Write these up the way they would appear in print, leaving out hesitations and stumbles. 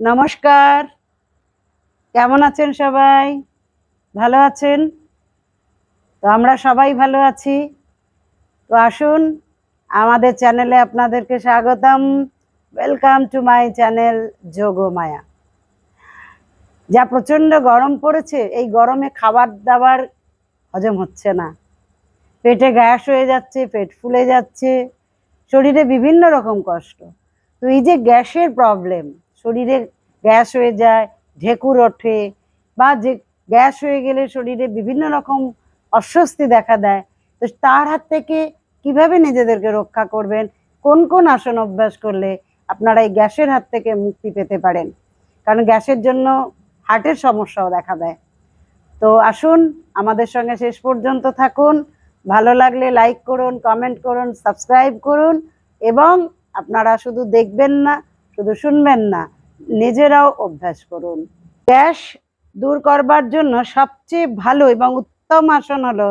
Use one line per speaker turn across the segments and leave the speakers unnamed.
নমস্কার। কেমন আছেন সবাই? ভালো আছেন? তো আমরা সবাই ভালো আছি। তো আসুন আমাদের চ্যানেলে আপনাদেরকে স্বাগতম। Welcome to my channel Yogmaya. যা প্রচণ্ড গরম পড়েছে, এই গরমে খাবার দাবার হজম হচ্ছে না, পেটে গ্যাস হয়ে যাচ্ছে, পেট ফুলে যাচ্ছে, শরীরে বিভিন্ন রকম কষ্ট। তো এই যে গ্যাসের প্রবলেম, শরীরে গ্যাস হয়ে যায়, ঢেকুর ওঠে, বা যে গ্যাস হয়ে গেলে শরীরে বিভিন্ন রকম অস্বস্তি দেখা দেয়, তো তার হাত থেকে কিভাবে নিজেদেরকে রক্ষা করবেন, কোন কোন আসন অভ্যাস করলে আপনারা এই গ্যাসের হাত থেকে মুক্তি পেতে পারেন, কারণ গ্যাসের জন্য হার্টের সমস্যাও দেখা দেয়। তো আসুন আমাদের সঙ্গে শেষ পর্যন্ত থাকুন। ভালো লাগলে লাইক করুন, কমেন্ট করুন, সাবস্ক্রাইব করুন, এবং আপনারা শুধু দেখবেন না, শুধু শুনবেন না, নিজেরাও অভ্যাস করুন। গ্যাস দূর করবার জন্য সবচেয়ে ভালো এবং উত্তম আসন হলো,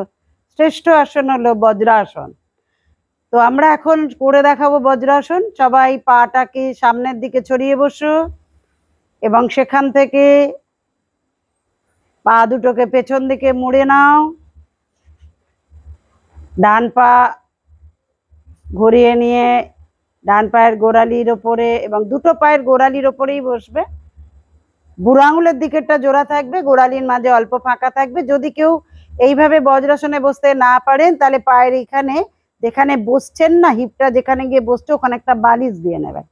শ্রেষ্ঠ আসন হলো বজ্রাসন। তো আমরা এখন করে দেখাবো বজ্রাসন। সবাই পাটাকে সামনের দিকে ছড়িয়ে বসো এবং সেখান থেকে পা দুটোকে পেছন দিকে মুড়ে নাও। ডান পা ঘুরিয়ে নিয়ে ডান পায়ের গোড়ালির ওপরে, এবং দুটো পায়ের গোড়ালির ওপরেই বসবে। বুড়ো আঙুলের দিকেরটা জোড়া থাকবে, গোড়ালির মাঝে অল্প ফাঁকা থাকবে। যদি কেউ এইভাবে বজ্রাসনে বসতে না পারেন, তাহলে পায়ের এখানে যেখানে বসছেন না, হিপটা যেখানে গিয়ে বসছে, ওখানে একটা বালিশ দিয়ে নেবেন,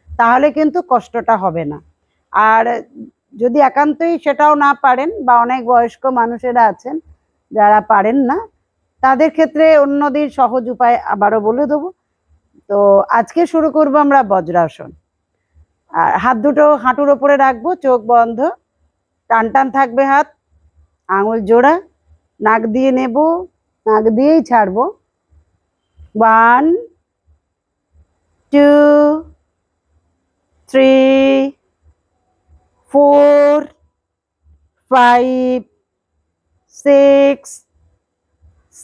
তাহলে কিন্তু কষ্টটা হবে না। আর যদি একান্তই সেটাও না পারেন, বা অনেক বয়স্ক মানুষেরা আছেন যারা পারেন না, তাদের ক্ষেত্রে অন্যদের সহজ উপায় আবারও বলে দেবো। তো আজকে শুরু করবো আমরা বজ্রাসন। আর হাত দুটো হাঁটুর ওপরে রাখবো, চোখ বন্ধ, টান টান থাকবে হাত, আঙুল জোড়া, নাক দিয়ে নেব, নাক দিয়েই ছাড়বো। 1 2 3 4 5 6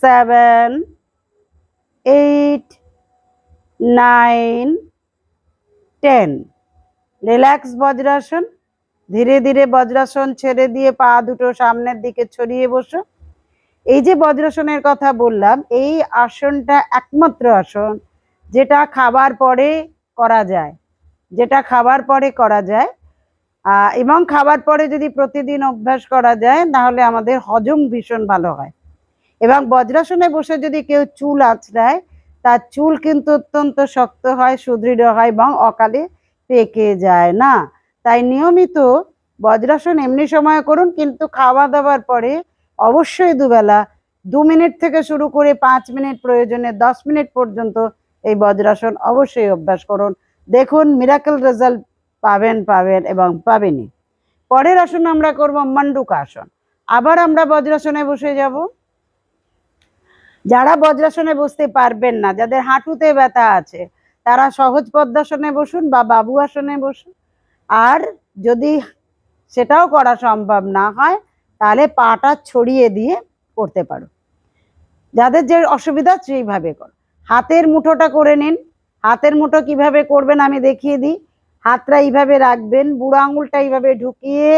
7 8 9 10। রিল্যাক্স বজ্রাসন। ধীরে ধীরে বজ্রাসন ছেড়ে দিয়ে পা দুটো সামনের দিকে ছড়িয়ে বসো। এই যে বজ্রাসনের কথা বললাম, এই আসনটা একমাত্র আসন যেটা খাবার পরে করা যায়, যেটা খাবার পরে করা যায়। এবং খাবার পরে যদি প্রতিদিন অভ্যাস করা যায়, তাহলে আমাদের হজম ভীষণ ভালো হয়। এবং বজ্রাসনে বসে যদি কেউ চুল আঁচড়ায়, তার চুল কিন্তু অত্যন্ত শক্ত হয়, সুদৃঢ় হয়, এবং অকালে পেকে যায় না। তাই নিয়মিত বজ্রাসন এমনি সময় করুন, কিন্তু খাওয়া দাওয়ার পরে অবশ্যই দুবেলা 2 মিনিট থেকে শুরু করে 5 মিনিট, প্রয়োজনে 10 মিনিট পর্যন্ত এই বজ্রাসন অবশ্যই অভ্যাস করুন। দেখুন মিরাকেল রেজাল্ট পাবেন এবং পাবেনই। পরের আসন আমরা করব মণ্ডূকাসন। আবার আমরা বজ্রাসনে বসে যাব। যারা বজ্রাসনে বসতে পারবেন না, যাদের হাঁটুতে ব্যথা আছে, তারা সহজ পদ্মাসনে বসুন বা বাবু আসনে বসুন। আর যদি সেটাও করা সম্ভব না হয়, তাহলে পাটা ছড়িয়ে দিয়ে করতে পারো। যাদের যে অসুবিধা সেইভাবে করো। হাতের মুঠোটা করে নিন। হাতের মুঠো কিভাবে করবেন আমি দেখিয়ে দিই। হাতটা এইভাবে রাখবেন, বুড়ো আঙুলটা এইভাবে ঢুকিয়ে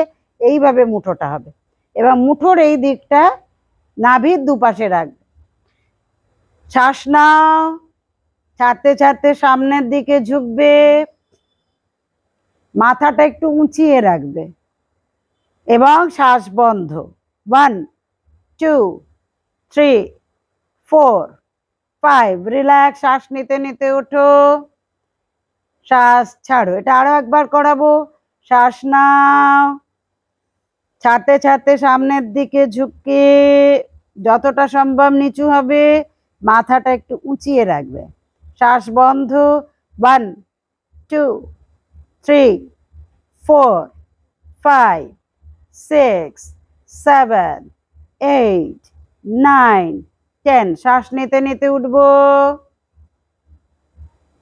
এইভাবে মুঠোটা হবে, এবং মুঠোর এই দিকটা নাভির দুপাশে রাখবে। শ্বাস নাও, ছাড়তে ছাড়তে সামনের দিকে ঝুঁকবে, মাথাটা একটু উঁচিয়ে রাখবে, এবং শ্বাস বন্ধ। 1 2 3 4 5। রিল্যাক্স। শ্বাস নিতে নিতে ওঠো, শ্বাস ছাড়ো। এটা আরো একবার করাবো। শ্বাস নাও, ছাড়তে ছাড়তে সামনের দিকে ঝুঁকে যতটা সম্ভব নিচু হবে, মাথাটা একটু উঁচিয়ে রাখবে, শ্বাস বন্ধ। 1 2 3 4 5 6 7 8 9 10। শ্বাস নিতে নিতে উঠবো,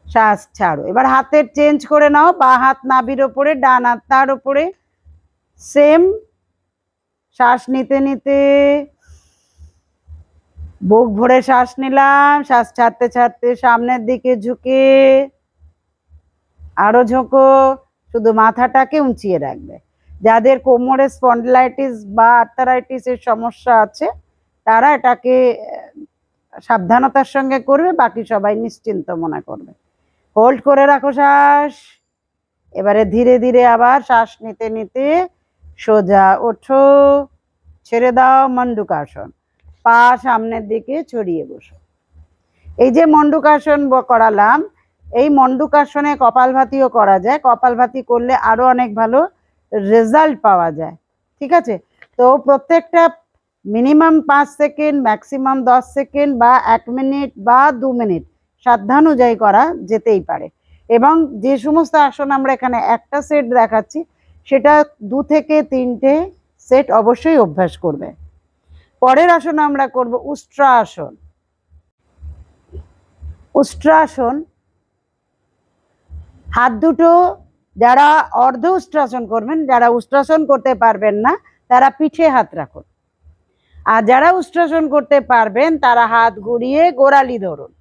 শ্বাস ছাড়ো। এবার হাতের চেঞ্জ করে নাও, বা হাত নাভির ওপরে, ডান হাত তার ওপরে। সেম। শ্বাস নিতে নিতে বুক ভরে শ্বাস নিলাম, শ্বাস ছাড়তে ছাড়তে সামনের দিকে ঝুঁকে আরো ঝোঁকো, শুধু মাথাটাকে উঁচিয়ে রাখবে। যাদের কোমরে স্পন্ডিলাইটিস বা আর্থারাইটিসের সমস্যা আছে তারা এটাকে সাবধানতার সঙ্গে করবে, বাকি সবাই নিশ্চিন্ত মনে করবে। হোল্ড করে রাখো শ্বাস। এবারে ধীরে ধীরে আবার শ্বাস নিতে নিতে সোজা ওঠো, ছেড়ে দাও মণ্ডূকাসন, পা সামনের দিকে ছড়িয়ে বসো। এই যে মণ্ডূকাসন করালাম, এই মণ্ডূকাসনে কপালভাতিও করা যায়। কপালভাতি করলে আরো অনেক ভালো রেজাল্ট পাওয়া যায়। ঠিক আছে, তো প্রত্যেকটা মিনিমাম 5 সেকেন্ড, ম্যাক্সিমাম 10 সেকেন্ড বা 1 মিনিট বা 2 মিনিট সাধ্যানুযায়ী করা যেতেই পারে। এবং যে সমস্ত আসন আমরা এখানে একটা সেট দেখাচ্ছি সেটা 2 থেকে 3টে সেট অবশ্যই অভ্যাস করবে। পরের আসন আমরা করব উষ্ট্রাসন। উষ্ট্রাসন, হাত দুটো যারা অর্ধ উষ্ট্রাসন করবেন, যারা উষ্ট্রাসন করতে পারবেন না তারা পিঠে হাত রাখুন, আর যারা উষ্ট্রাসন করতে পারবেন তারা হাত ঘুরিয়ে গোড়ালি ধরুন।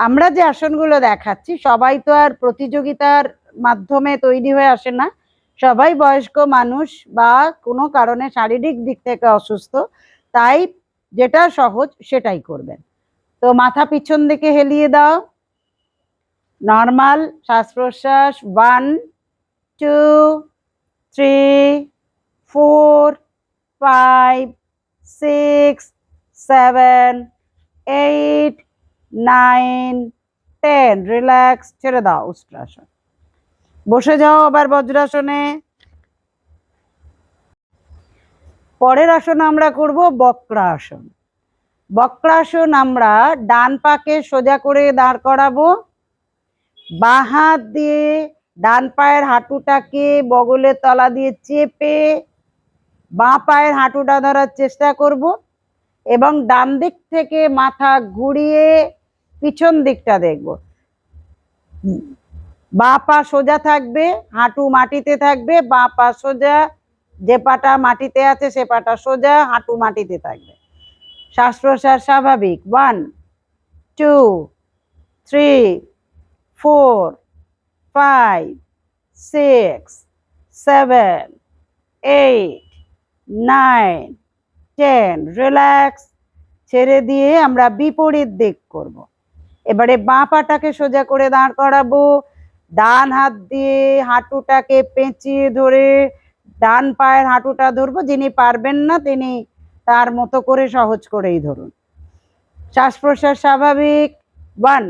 আমরা যে আসনগুলো দেখাচ্ছি সবাই তো আর প্রতিযোগিতার মাধ্যমে তৈরি হয়ে আসে না, সবাই বয়স্ক মানুষ বা কোনো কারণে শারীরিক দিক থেকে অসুস্থ, তাই যেটা সহজ সেটাই করবেন। তো মাথা পিছন দিকে হেলিয়ে দাও, নর্মাল শ্বাস প্রশ্বাস, 1 2 3 4 5 6 7 8 9 10, রিল্যাক্স, ছেড়ে দাও উষ্ট্রাসন। বসে যাও আবার বজ্রাসনে। পরের আসন আমরা করব বক্রাসন। বক্রাসন আমরা ডান পাকে সোজা করে দাঁড় করাবো, বাঁ হাত দিয়ে ডান পায়ের হাঁটুটাকে বগলের তলা দিয়ে চেপে বাঁ পায়ের হাঁটুটা ধরার চেষ্টা করব এবং ডান দিক থেকে মাথা ঘুরিয়ে পিছন দিকটা দেখব। বাঁ পা সোজা থাকবে, হাঁটু মাটিতে থাকবে, বাঁ পা সোজা, যে পাটা মাটিতে আছে সে পাটা সোজা, হাঁটু মাটিতে থাকবে। শ্বাস প্রশ্বাস স্বাভাবিক। 1 2 3 4 5 6 7 8 9 10, রিল্যাক্স, ছেড়ে দিয়ে আমরা বিপরীত দিক করব। এবারে বাঁ পাটাকে সোজা করে দাঁড় করাবো, ডান হাত দিয়ে হাঁটুটাকে পেঁচিয়ে ধরে ডান পায়ের হাঁটুটা ধরবো। যিনি পারবেন না তিনি তার মতো করে সহজ করেই ধরুন। শ্বাস প্রশ্বাস স্বাভাবিক। 1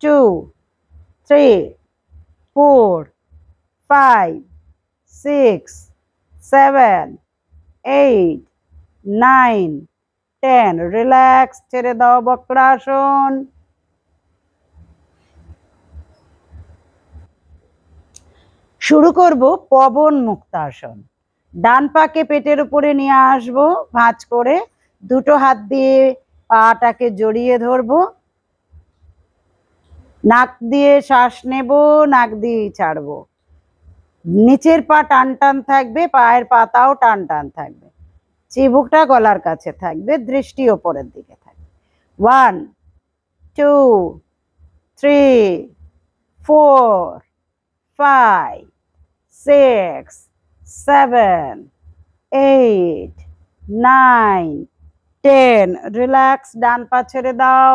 2 3 4 5 6 7 8 9 10, রিল্যাক্স, ছেড়ে দাও বক্রাসন। শুরু করব পবন মুক্তাসন। ডান পাকে পেটের উপরে নিয়ে আসবো ভাঁজ করে, দুটো হাত দিয়ে পাটাকে জড়িয়ে ধরবো, নাক দিয়ে শ্বাস নেব, নাক দিয়ে ছাড়বো। নিচের পা টান টান থাকবে, পায়ের পাতাও টান টান থাকবে, চিবুকটা গলার কাছে থাকবে, দৃষ্টি ওপরের দিকে থাকবে। 1 2 3 4 5 6 7 8 9 10, রিল্যাক্স, ডান পা ছেড়ে দাও।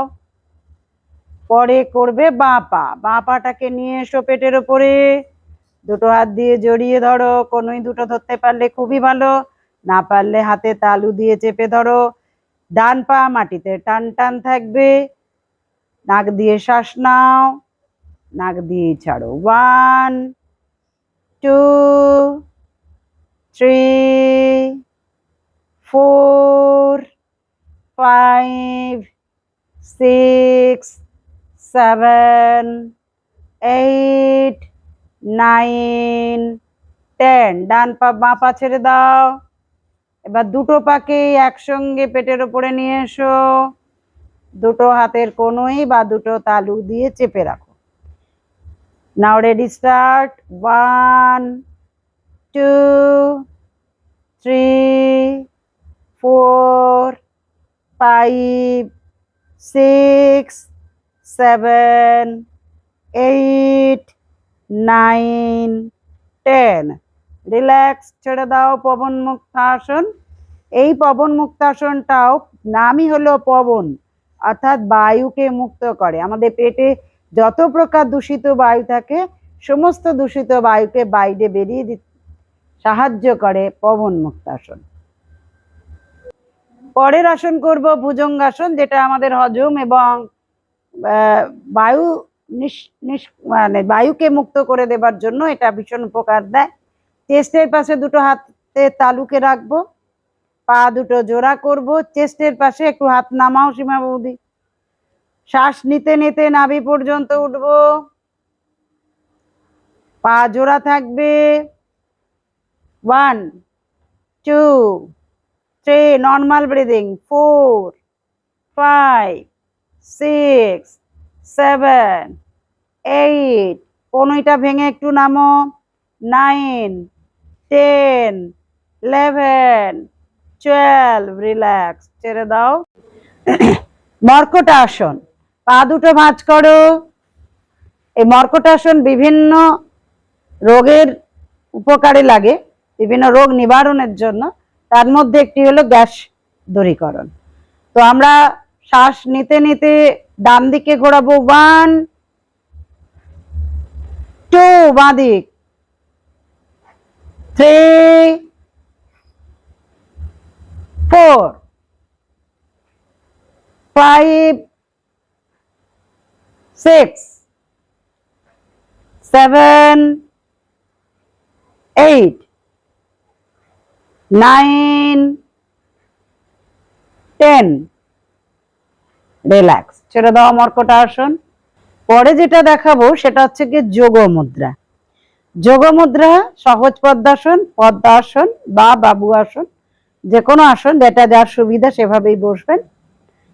পরে করবে বাঁ পা। বাঁ পাটাকে নিয়ে এসো পেটের ওপরে, দুটো হাত দিয়ে জড়িয়ে ধরো, কোনোই দুটো ধরতে পারলে খুবই ভালো, না পারলে হাতে তালু দিয়ে চেপে ধরো। ডান পা মাটিতে টান টান থাকবে, নাক দিয়ে শ্বাস নাও, নাক দিয়ে ছাড়ো। 1 2 3 4 5 6 7 8 9 10, ডান পা বাঁ পা ছেড়ে দাও। এবার দুটো পাকে একসঙ্গে পেটের ওপরে নিয়ে এসো, দুটো হাতের কোনোই বা দুটো তালু দিয়ে চেপে রাখো। নাও রেডি, স্টার্ট। 1 2 3 4 5 6 7 8 9, 10। রিল্যাক্স, ছেড়ে দাও। পবন মুক্তাসন। এই পবন মুক্তাসনটাও নামই হলো পবন, অর্থাৎ বায়ুকে মুক্ত করে। আমাদের পেটে যত প্রকার দূষিত বায়ু থাকে সমস্ত দূষিত বায়ুকে বাইরে বেরিয়ে দিতে সাহায্য করে পবন মুক্তাসন। পরের আসন করব ভুজঙ্গাসন, যেটা আমাদের হজম এবং বায়ু মানে বায়ুকে মুক্ত করে দেবার জন্য এটা ভীষণ উপকার দেয়। চেস্টের পাশে দুটো হাতে তালুকে রাখবো, পা দুটো জোড়া করব, চেস্টের পাশে একটু হাত নামাও সীমা বৌদি। শ্বাস নিতে নিতে নাভি পর্যন্ত উঠবো, পা জোড়া থাকবে। 1, 2, 3, নর্মাল ব্রিদিং। 4, 5, 6, 7, 8, কোনটা ভেঙে একটু নামো। 9, 10, 11, 12, রিল্যাক্স, ছেড়ে দাও। মর্কটাসন, পা দুটো ভাঁজ করো। এই মর্কটাসন বিভিন্ন রোগের উপকারে লাগে, বিভিন্ন রোগ নিবারণের জন্য। তার মধ্যে একটি হলো গ্যাস দূরীকরণ। তো আমরা শ্বাস নিতে নিতে ডান দিকে ঘোরাবো। 1, 2, বাঁ দিক। 3, 4, 5, 6, 7, 8, 9, 10, রিল্যাক্স, ছেড়ে দাও মর্কটাসন। পরে যেটা দেখাবো সেটা হচ্ছে কি যোগ মুদ্রা। যোগ মুদ্রা সহজ পদ্মাসন, পদ্মাসন বা বাবু আসন, যে কোনো আসন যেটা যার সুবিধা সেভাবেই বসবেন।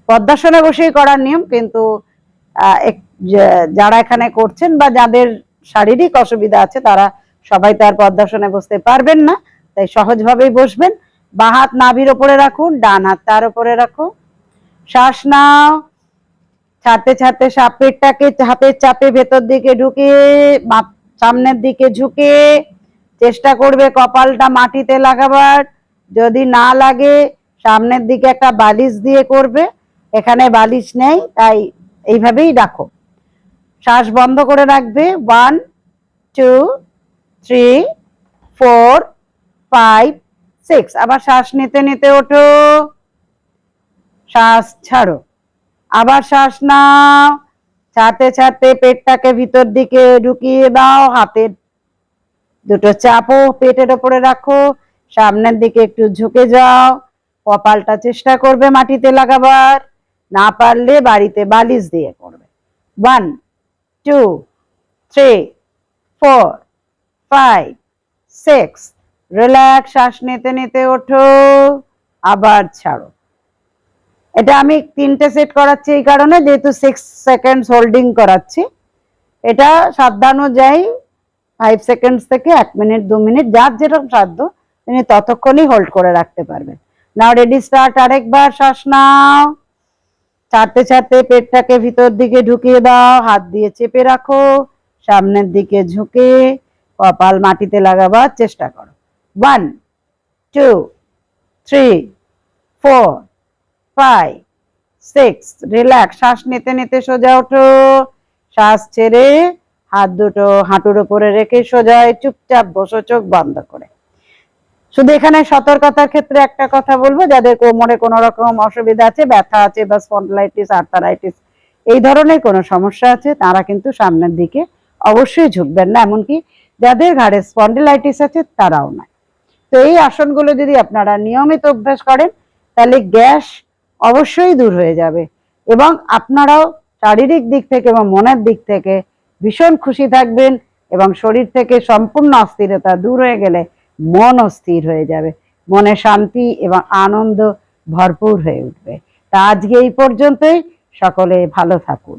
পদ্মাসনে বসেই করার নিয়ম, কিন্তু যারা এখানে করছেন বা যাদের শারীরিক অসুবিধা আছে তারা সবাই তার পদ্মাসনে বসতে পারবেন না, তাই সহজভাবেই বসবেন। বাঁ হাত নাভির ওপরে রাখুন, ডান হাত তার ওপরে রাখো। শ্বাস নাও, ছাড়তে ছাড়তে পেটটাকে হাতের চাপে ভেতর দিকে ঢুকিয়ে সামনের দিকে ঝুঁকে চেষ্টা করবে কপালটা মাটিতে লাগাবার। যদি না লাগে সামনের দিকে একটা বালিশ দিয়ে করবে, এখানে বালিশ নেই তাই এইভাবেই রাখো। শ্বাস বন্ধ করে রাখবে। 1, 2, 3, 4, 5, 6। আবার শ্বাস নিতে নিতে ওঠো, শ্বাস ছাড়ো, আবার শ্বাস নাও, ছাড়তে ছাড়তে পেটটাকে ভিতর দিকে ঢুকিয়ে দাও। হাতের দুটো চাপো পেটের ওপরে রাখো, সামনের দিকে একটু ঝুঁকে যাও। কপালটা চেষ্টা করবে মাটিতে লাগাবার, না পারলে বাড়িতে বালিশ দিয়ে করবে। 1, 2, 3, 4, 5, 6, রিল্যাক্স, শ্বাস নিতে নিতে ওঠো, আবার ছাড়ো। এটা আমি 3টে সেট করাচ্ছি এই কারণে, যেহেতু 6 সেকেন্ডস হোল্ডিং করাচ্ছি। এটা সাধ্য অনুযায়ী 5 সেকেন্ডস থেকে 1 মিনিট 2 মিনিট যার যেরকম সাধ্য তিনি ততক্ষণই হোল্ড করে রাখতে পারবেন। নাও রেডি, স্টার্ট। আরেকবার শ্বাস নাও, ছাড়তে ছাড়তে পেটটাকে ভিতর দিকে ঢুকিয়ে দাও, হাত দিয়ে চেপে রাখো, সামনের দিকে ঝুঁকে কপাল মাটিতে লাগাবার চেষ্টা করো। 1, 2, 3, 4, 5, 6, রিল্যাক্স, শ্বাস নিতে নিতে সোজা ওঠো, শ্বাস ছেড়ে হাত দুটো হাঁটুর উপরে রেখে সোজা চুপচাপ বসো চোখ বন্ধ করে। শুধু এখানে সতর্কতার ক্ষেত্রে একটা কথা বলবো, যাদের কোমরে কোনো রকম অসুবিধা আছে, ব্যথা আছে বা স্পন্ডলাইটিস, আর্থারাইটিস এই ধরনের কোনো সমস্যা আছে তারা কিন্তু সামনের দিকে অবশ্যই ঝুঁকবেন না, এমনকি যাদের ঘাড়ে স্পন্ডিলাইটিস আছে তারাও নয়। তো এই আসনগুলো যদি আপনারা নিয়মিত অভ্যাস করেন তাহলে গ্যাস অবশ্যই দূর হয়ে যাবে এবং আপনারাও শারীরিক দিক থেকে এবং মনের দিক থেকে ভীষণ খুশি থাকবেন এবং শরীর থেকে সম্পূর্ণ অস্থিরতা দূর হয়ে গেলে মনও স্থির হয়ে যাবে, মনে শান্তি এবং আনন্দ ভরপুর হয়ে উঠবে। তা আজকে এই পর্যন্তই, সকলে ভালো থাকুন।